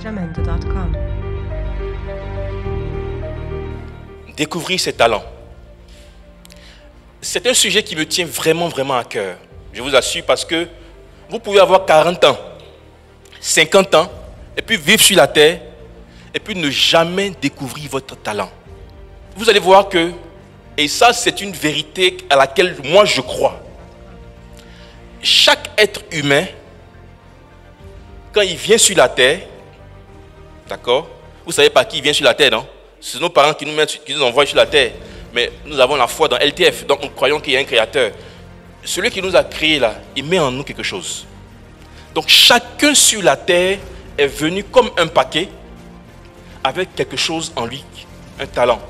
Jamendo.com. Découvrir ses talents. C'est un sujet qui me tient vraiment, vraiment à cœur. Je vous assure, parce que vous pouvez avoir 40 ans, 50 ans, et puis vivre sur la terre, et puis ne jamais découvrir votre talent. Vous allez voir que, et ça c'est une vérité à laquelle moi je crois, chaque être humain, quand il vient sur la terre, d'accord, vous savez par qui il vient sur la terre, non? C'est nos parents qui nous envoient sur la terre. Mais nous avons la foi dans LTF, donc nous croyons qu'il y a un créateur. Celui qui nous a créés là, il met en nous quelque chose. Donc chacun sur la terre est venu comme un paquet avec quelque chose en lui, un talent.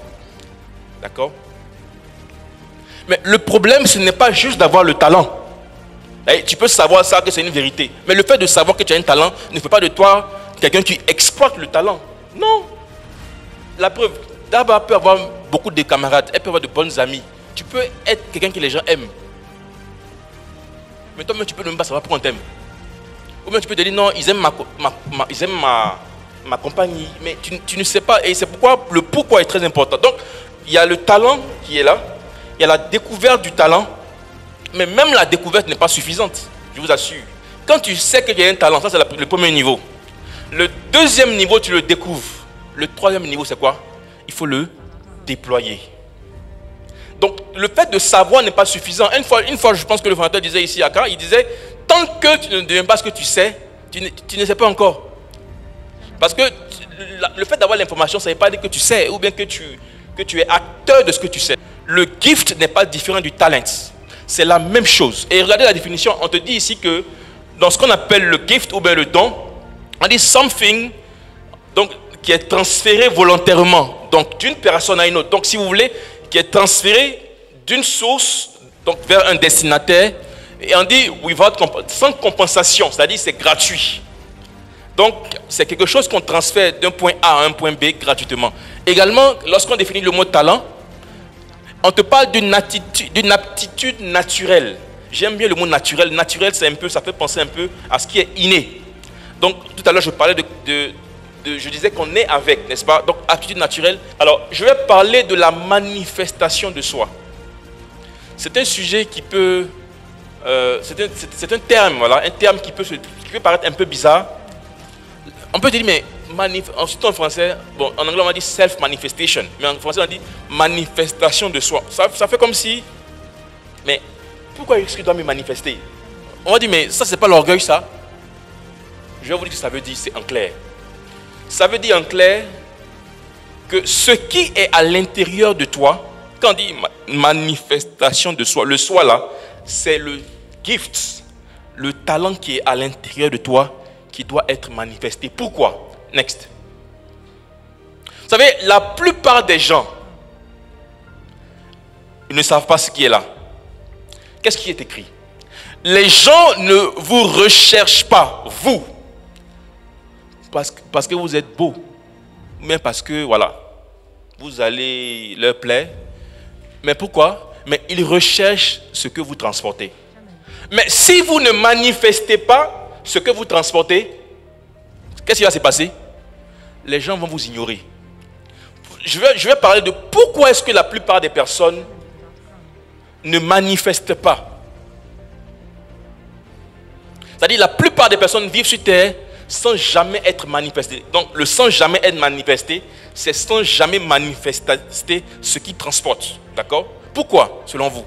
D'accord? Mais le problème, ce n'est pas juste d'avoir le talent. Tu peux savoir ça, que c'est une vérité. Mais le fait de savoir que tu as un talent ne fait pas de toi quelqu'un qui exploite le talent. Non. La preuve, Daba peut avoir beaucoup de camarades, elle peut avoir de bonnes amies. Tu peux être quelqu'un que les gens aiment. Mais toi-même, tu peux ne même pas savoir pourquoi on t'aime. Ou bien tu peux te dire, non, ils aiment ma compagnie. Mais tu ne sais pas. Et c'est pourquoi le pourquoi est très important. Donc, il y a le talent qui est là. Il y a la découverte du talent. Mais même la découverte n'est pas suffisante. Je vous assure. Quand tu sais qu'il y a un talent, ça c'est le premier niveau. Le deuxième niveau, tu le découvres. Le troisième niveau, c'est quoi? Il faut le déployer. Donc, le fait de savoir n'est pas suffisant. Une fois, je pense que le fondateur disait ici à Accra, il disait, tant que tu ne deviens pas ce que tu sais, tu ne sais pas encore. Parce que le fait d'avoir l'information, ça ne veut pas dire que tu sais, ou bien que tu es acteur de ce que tu sais. Le gift n'est pas différent du talent. C'est la même chose. Et regardez la définition, on te dit ici que dans ce qu'on appelle le gift ou bien le don, on dit something, donc, qui est transféré volontairement, donc d'une personne à une autre. Donc, si vous voulez, qui est transféré d'une source donc vers un destinataire, et on dit sans compensation, c'est-à-dire c'est gratuit. Donc, c'est quelque chose qu'on transfère d'un point A à un point B gratuitement. Également, lorsqu'on définit le mot talent, on te parle d'une aptitude naturelle. J'aime bien le mot naturel. Naturel, ça fait penser un peu à ce qui est inné. Donc, tout à l'heure, je parlais je disais qu'on est avec, n'est-ce pas? Donc, aptitude naturelle. Alors, je vais parler de la manifestation de soi. C'est un sujet qui peut... c'est un terme, voilà, un terme qui peut paraître un peu bizarre. On peut dire, mais ensuite en français, bon, en anglais on dit self-manifestation, mais en français on dit manifestation de soi. Ça fait comme si, mais pourquoi est-ce que je dois me manifester? On va dire, mais ça c'est pas l'orgueil ça. Je vais vous dire ce que ça veut dire, c'est en clair. Ça veut dire en clair que ce qui est à l'intérieur de toi, quand on dit manifestation de soi, le soi là, c'est le gift, le talent qui est à l'intérieur de toi qui doit être manifesté. Pourquoi? Next. Vous savez, la plupart des gens, ils ne savent pas ce qui est là. Qu'est-ce qui est écrit? Les gens ne vous recherchent pas, vous, parce que vous êtes beau, mais parce que, voilà, vous allez leur plaire. Mais pourquoi? Mais ils recherchent ce que vous transportez. Mais si vous ne manifestez pas ce que vous transportez, qu'est-ce qui va se passer? Les gens vont vous ignorer. Je vais parler de pourquoi est-ce que la plupart des personnes ne manifestent pas. C'est-à-dire la plupart des personnes vivent sur terre sans jamais être manifestées. Donc le sans jamais être manifesté, c'est sans jamais manifester ce qu'ils transportent. D'accord? Pourquoi, selon vous?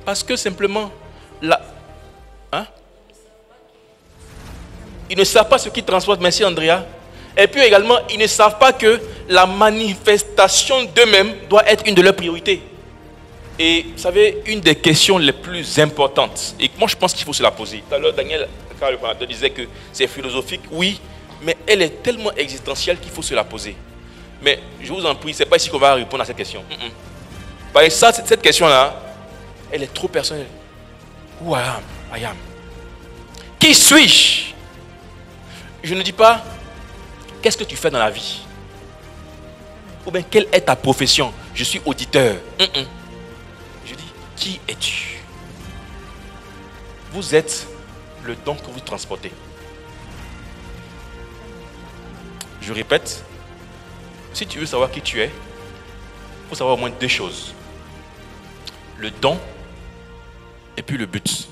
Parce que simplement, ils ne savent pas ce qu'ils transportent. Merci Andrea. Et puis également, ils ne savent pas que la manifestation d'eux-mêmes doit être une de leurs priorités. Et vous savez, une des questions les plus importantes, et moi je pense qu'il faut se la poser. Tout à l'heure, Daniel, quand le fondateur disait que c'est philosophique, oui, mais elle est tellement existentielle qu'il faut se la poser. Mais je vous en prie, ce n'est pas ici qu'on va répondre à cette question. Parce que ça, cette question-là, elle est trop personnelle. Who I am. Qui suis-je? Je ne dis pas, qu'est-ce que tu fais dans la vie? Ou bien, quelle est ta profession? Je suis auditeur. Je dis, qui es-tu? Vous êtes le don que vous transportez. Je répète, si tu veux savoir qui tu es, il faut savoir au moins deux choses. Le don et puis le but.